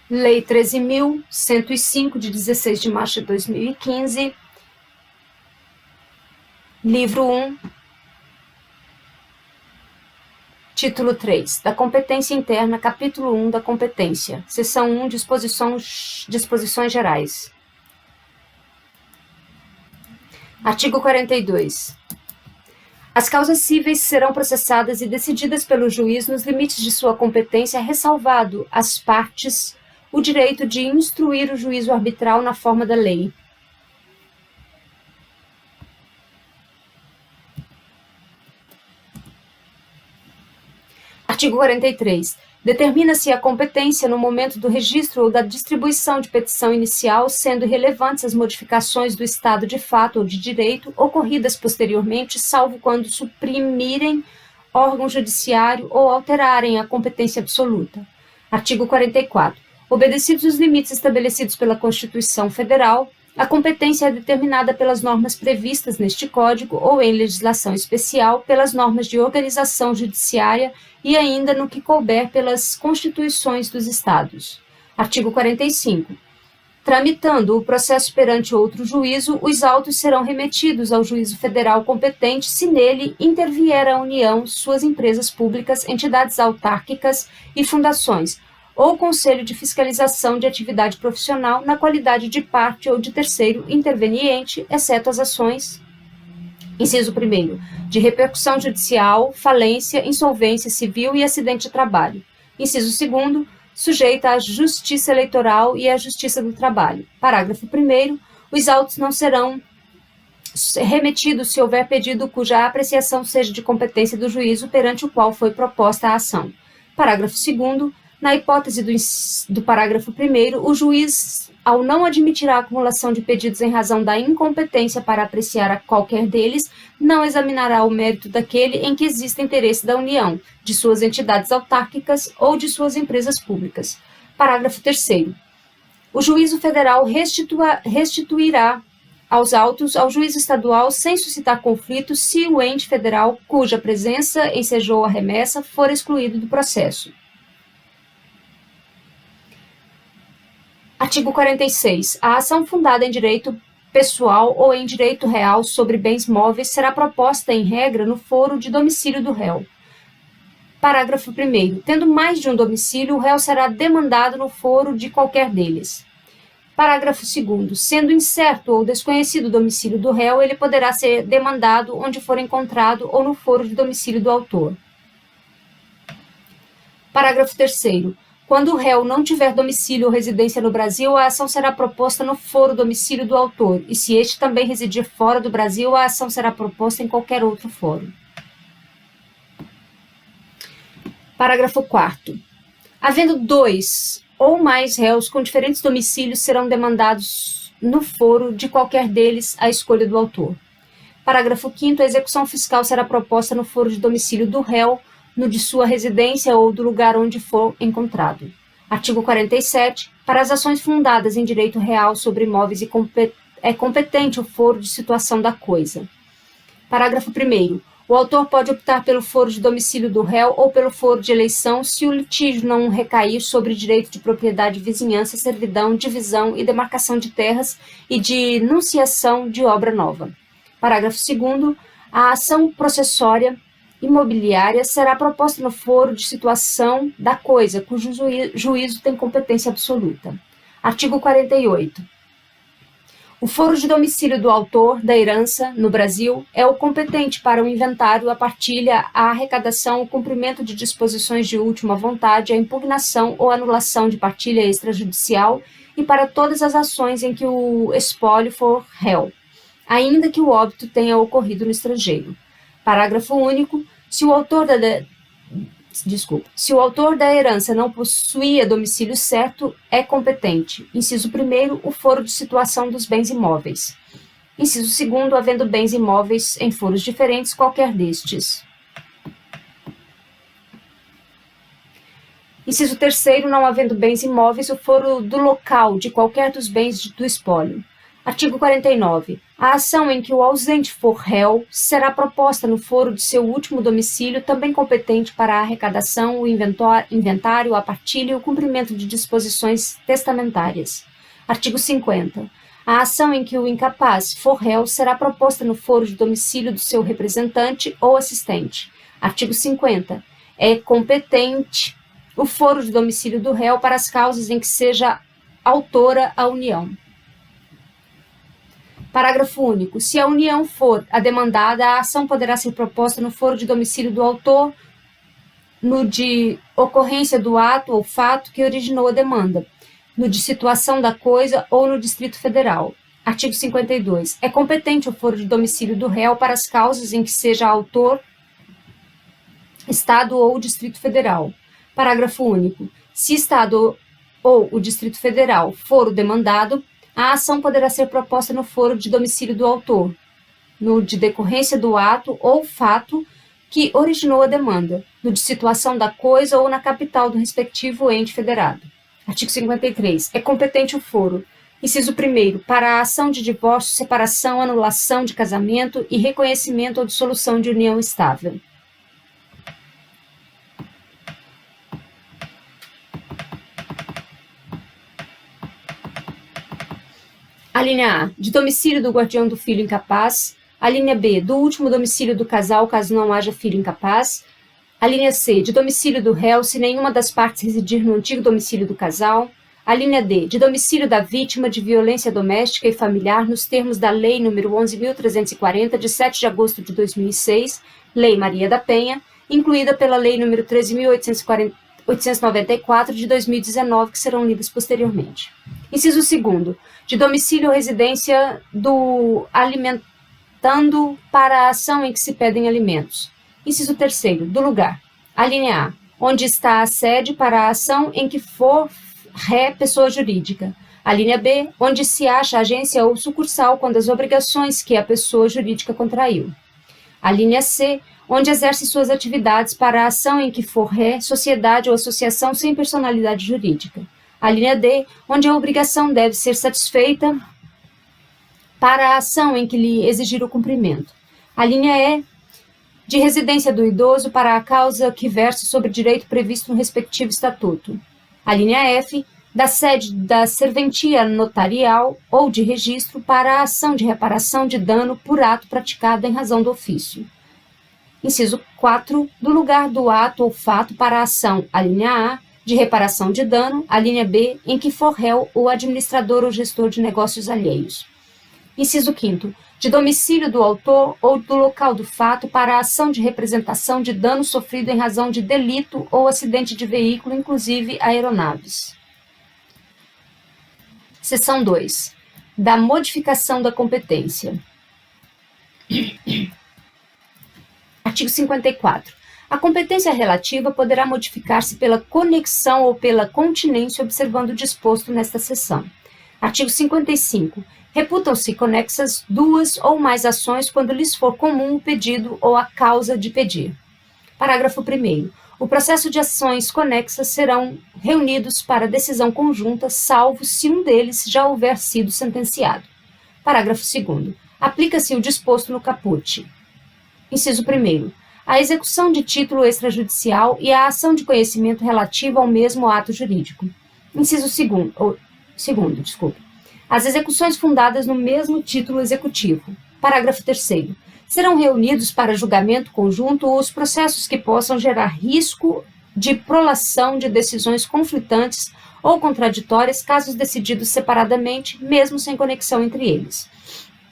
Lei 13.105, de 16 de março de 2015, livro 1, título 3, da competência interna, capítulo 1 da competência, seção 1, disposições gerais. Artigo 42. As causas cíveis serão processadas e decididas pelo juiz nos limites de sua competência, ressalvado às partes o direito de instruir o juízo arbitral na forma da lei. Artigo 43. Determina-se a competência no momento do registro ou da distribuição de petição inicial, sendo irrelevantes as modificações do estado de fato ou de direito ocorridas posteriormente, salvo quando suprimirem órgão judiciário ou alterarem a competência absoluta. Artigo 44. Obedecidos os limites estabelecidos pela Constituição Federal, a competência é determinada pelas normas previstas neste Código ou em legislação especial, pelas normas de organização judiciária e ainda no que couber pelas constituições dos Estados. Artigo 45. Tramitando o processo perante outro juízo, os autos serão remetidos ao juízo federal competente se nele intervier a União, suas empresas públicas, entidades autárquicas e fundações, ou Conselho de Fiscalização de Atividade Profissional na qualidade de parte ou de terceiro interveniente, exceto as ações, inciso 1º, de repercussão judicial, falência, insolvência civil e acidente de trabalho. Inciso 2º, sujeita à Justiça Eleitoral e à Justiça do Trabalho. Parágrafo 1º, os autos não serão remetidos se houver pedido cuja apreciação seja de competência do juízo perante o qual foi proposta a ação. Parágrafo 2º, na hipótese do parágrafo 1º, o juiz, ao não admitir a acumulação de pedidos em razão da incompetência para apreciar a qualquer deles, não examinará o mérito daquele em que existe interesse da União, de suas entidades autárquicas ou de suas empresas públicas. Parágrafo 3º. O juízo federal restituirá aos autos ao juízo estadual sem suscitar conflito se o ente federal cuja presença ensejou a remessa for excluído do processo. Artigo 46. A ação fundada em direito pessoal ou em direito real sobre bens móveis será proposta, em regra, no foro de domicílio do réu. Parágrafo 1º. Tendo mais de um domicílio, o réu será demandado no foro de qualquer deles. Parágrafo 2º. Sendo incerto ou desconhecido o domicílio do réu, ele poderá ser demandado onde for encontrado ou no foro de domicílio do autor. Parágrafo 3º. Quando o réu não tiver domicílio ou residência no Brasil, a ação será proposta no foro domicílio do autor, e se este também residir fora do Brasil, a ação será proposta em qualquer outro foro. Parágrafo 4º. Havendo dois ou mais réus com diferentes domicílios, serão demandados no foro de qualquer deles à escolha do autor. Parágrafo 5º. A execução fiscal será proposta no foro de domicílio do réu, no de sua residência ou do lugar onde for encontrado. Artigo 47. Para as ações fundadas em direito real sobre imóveis é competente o foro de situação da coisa. Parágrafo 1º. O autor pode optar pelo foro de domicílio do réu ou pelo foro de eleição se o litígio não recair sobre direito de propriedade, vizinhança, servidão, divisão e demarcação de terras e de nunciação de obra nova. Parágrafo 2º. A ação processória imobiliária será proposta no foro de situação da coisa, cujo juízo tem competência absoluta. Artigo 48. O foro de domicílio do autor da herança, no Brasil, é o competente para o inventário, a partilha, a arrecadação, o cumprimento de disposições de última vontade, a impugnação ou anulação de partilha extrajudicial e para todas as ações em que o espólio for réu, ainda que o óbito tenha ocorrido no estrangeiro. Parágrafo único. Se o autor da herança não possuía domicílio certo, é competente. Inciso 1º, o foro de situação dos bens imóveis. Inciso 2º, havendo bens imóveis em foros diferentes, qualquer destes. Inciso 3º, não havendo bens imóveis, o foro do local de qualquer dos bens do espólio. Artigo 49. A ação em que o ausente for réu será proposta no foro de seu último domicílio, também competente para a arrecadação, o inventário, a partilha e o cumprimento de disposições testamentárias. Artigo 50. A ação em que o incapaz for réu será proposta no foro de domicílio do seu representante ou assistente. Artigo 50. É competente o foro de domicílio do réu para as causas em que seja autora a União. Parágrafo único. Se a União for a demandada, a ação poderá ser proposta no foro de domicílio do autor, no de ocorrência do ato ou fato que originou a demanda, no de situação da coisa ou no Distrito Federal. Artigo 52. É competente o foro de domicílio do réu para as causas em que seja autor, Estado ou Distrito Federal. Parágrafo único. Se Estado ou o Distrito Federal for o demandado, a ação poderá ser proposta no foro de domicílio do autor, no de decorrência do ato ou fato que originou a demanda, no de situação da coisa ou na capital do respectivo ente federado. Artigo 53. É competente o foro. Inciso 1º. Para a ação de divórcio, separação, anulação de casamento e reconhecimento ou dissolução de união estável. A linha A, de domicílio do guardião do filho incapaz. A linha B, do último domicílio do casal, caso não haja filho incapaz. A linha C, de domicílio do réu, se nenhuma das partes residir no antigo domicílio do casal. A linha D, de domicílio da vítima de violência doméstica e familiar nos termos da Lei nº 11.340, de 7 de agosto de 2006, Lei Maria da Penha, incluída pela Lei nº 13.894, de 2019, que serão lidas posteriormente. Inciso 2º, de domicílio ou residência do alimentando para a ação em que se pedem alimentos. Inciso 3º, do lugar. A linha A, onde está a sede para a ação em que for ré pessoa jurídica. A linha B, onde se acha agência ou sucursal quando as obrigações que a pessoa jurídica contraiu. A linha C, onde exerce suas atividades para a ação em que for ré, sociedade ou associação sem personalidade jurídica. A linha D, onde a obrigação deve ser satisfeita para a ação em que lhe exigir o cumprimento. A linha E, de residência do idoso para a causa que verse sobre direito previsto no respectivo estatuto. A linha F, da sede da serventia notarial ou de registro para a ação de reparação de dano por ato praticado em razão do ofício. Inciso 4, do lugar do ato ou fato para a ação, a linha A, de reparação de dano, a linha B, em que for réu o administrador ou gestor de negócios alheios. Inciso 5º, de domicílio do autor ou do local do fato para a ação de representação de dano sofrido em razão de delito ou acidente de veículo, inclusive aeronaves. Seção 2. Da modificação da competência. Artigo 54. A competência relativa poderá modificar-se pela conexão ou pela continência, observando o disposto nesta seção. Artigo 55. Reputam-se conexas duas ou mais ações quando lhes for comum o pedido ou a causa de pedir. Parágrafo 1º. O processo de ações conexas serão reunidos para decisão conjunta, salvo se um deles já houver sido sentenciado. Parágrafo 2º. Aplica-se o disposto no caput. Inciso 1º. A execução de título extrajudicial e a ação de conhecimento relativa ao mesmo ato jurídico. Inciso 2º. As execuções fundadas no mesmo título executivo. Parágrafo 3º. Serão reunidos para julgamento conjunto os processos que possam gerar risco de prolação de decisões conflitantes ou contraditórias, casos decididos separadamente, mesmo sem conexão entre eles.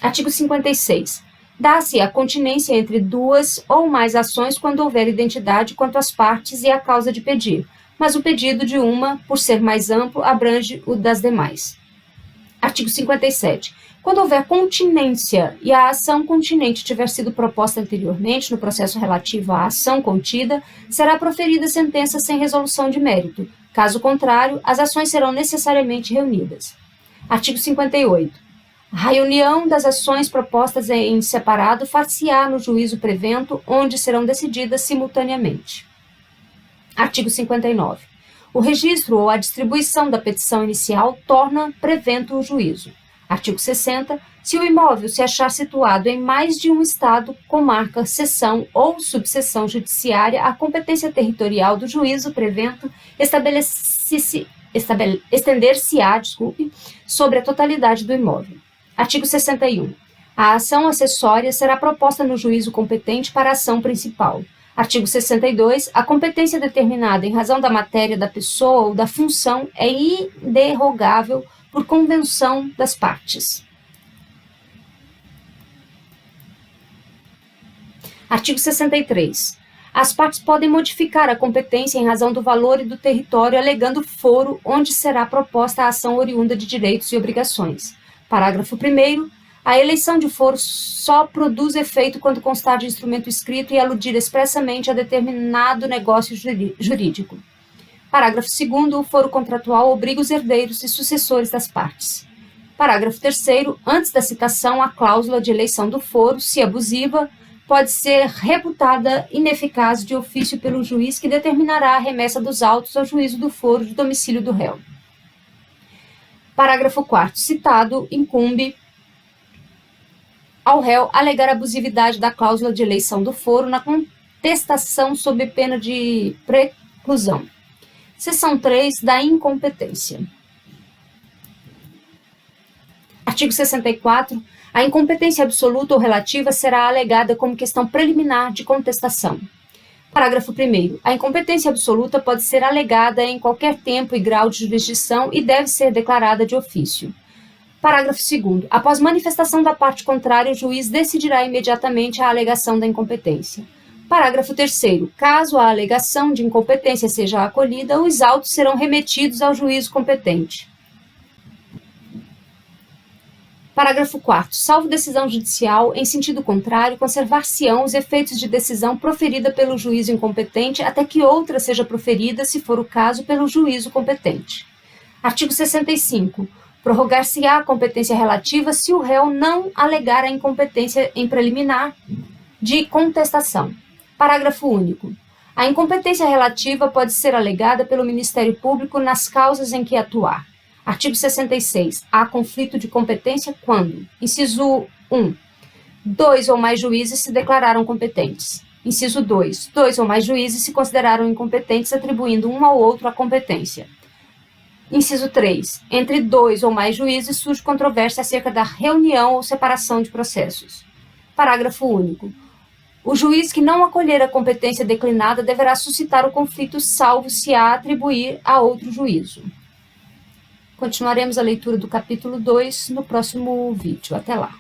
Artigo 56. Dá-se a continência entre duas ou mais ações quando houver identidade quanto às partes e à causa de pedir, mas o pedido de uma, por ser mais amplo, abrange o das demais. Artigo 57. Quando houver continência e a ação continente tiver sido proposta anteriormente no processo relativo à ação contida, será proferida sentença sem resolução de mérito. Caso contrário, as ações serão necessariamente reunidas. Artigo 58. A reunião das ações propostas em separado far-se-á no juízo prevento, onde serão decididas simultaneamente. Artigo 59. O registro ou a distribuição da petição inicial torna prevento o juízo. Artigo 60. Se o imóvel se achar situado em mais de um estado, comarca, seção ou subseção judiciária, a competência territorial do juízo prevento estender-se-á, sobre a totalidade do imóvel. Artigo 61. A ação acessória será proposta no juízo competente para a ação principal. Artigo 62. A competência determinada em razão da matéria da pessoa ou da função é inderrogável por convenção das partes. Artigo 63. As partes podem modificar a competência em razão do valor e do território, alegando foro onde será proposta a ação oriunda de direitos e obrigações. Parágrafo 1º. A eleição de foro só produz efeito quando constar de instrumento escrito e aludir expressamente a determinado negócio jurídico. Parágrafo 2º. O foro contratual obriga os herdeiros e sucessores das partes. Parágrafo 3º. Antes da citação, a cláusula de eleição do foro, se abusiva, pode ser reputada ineficaz de ofício pelo juiz que determinará a remessa dos autos ao juízo do foro de domicílio do réu. Parágrafo 4º. Citado, incumbe ao réu alegar a abusividade da cláusula de eleição do foro na contestação sob pena de preclusão. Seção 3 da incompetência. Artigo 64. A incompetência absoluta ou relativa será alegada como questão preliminar de contestação. Parágrafo 1º. A incompetência absoluta pode ser alegada em qualquer tempo e grau de jurisdição e deve ser declarada de ofício. Parágrafo 2º. Após manifestação da parte contrária, o juiz decidirá imediatamente a alegação da incompetência. Parágrafo 3º. Caso a alegação de incompetência seja acolhida, os autos serão remetidos ao juízo competente. Parágrafo 4º. Salvo decisão judicial, em sentido contrário, conservar-se-ão os efeitos de decisão proferida pelo juízo incompetente até que outra seja proferida, se for o caso, pelo juízo competente. Artigo 65. Prorrogar-se-á a competência relativa se o réu não alegar a incompetência em preliminar de contestação. Parágrafo único. A incompetência relativa pode ser alegada pelo Ministério Público nas causas em que atuar. Artigo 66. Há conflito de competência quando: inciso 1. 2 ou mais juízes se declararam competentes. Inciso 2. 2 ou mais juízes se consideraram incompetentes, atribuindo um ao outro a competência. Inciso 3. Entre 2 ou mais juízes surge controvérsia acerca da reunião ou separação de processos. Parágrafo único. O juiz que não acolher a competência declinada deverá suscitar o conflito, salvo se a atribuir a outro juízo. Continuaremos a leitura do capítulo 2 no próximo vídeo. Até lá!